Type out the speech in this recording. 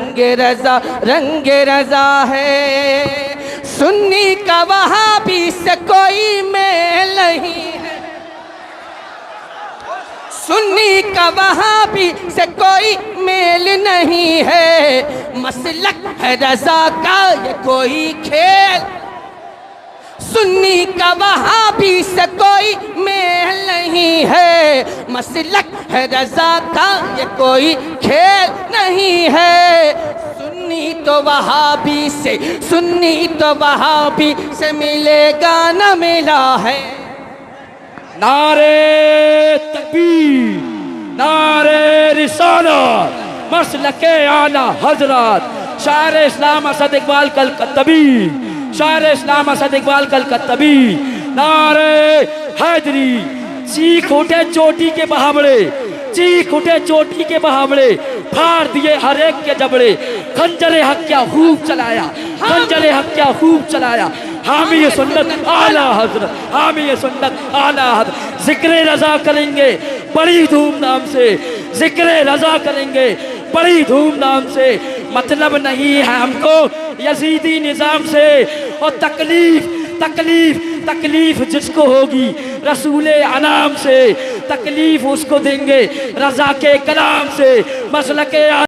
रंग रजा है। सुन्नी का वहाबी से कोई मेल नहीं है, सुन्नी का वहाबी से कोई मेल नहीं है। मसलक है रजा का ये कोई खेल, सुन्नी का वहाबी से कोई मेल नहीं है। मसलक है रजा का ये कोई खेल नहीं है। सुन्नी तो वहाबी से, सुन्नी तो वहाबी से मिलेगा न मिला है। नारे तकबीर, नारे रिसालत, मसलके आला हजरत, शायर इस्लाम असद इकबाल कलकत्तवी, शायर इस्लाम असद इकबाल कलकत्तवी। नारे हैदरी, चीख उठे चोटी के बहावड़े, चीख उठे चोटी के बहावड़े, फाड़ दिए हर एक के जबड़े। खंजरे हक क्या खूब चलाया, खंजरे हक क्या खूब चलाया। हामी सुन्नत आला हजरत, हामी सुन्नत आला हजरत। जिक्र रजा करेंगे बड़ी धूमधाम से, जिक्र रजा करेंगे बड़ी धूमधाम से। मतलब नहीं है हमको यजीदी निजाम से, और तकलीफ तकलीफ तकलीफ जिसको होगी रसूले अनाम से, तकलीफ उसको देंगे रजा के कलाम से। मसलके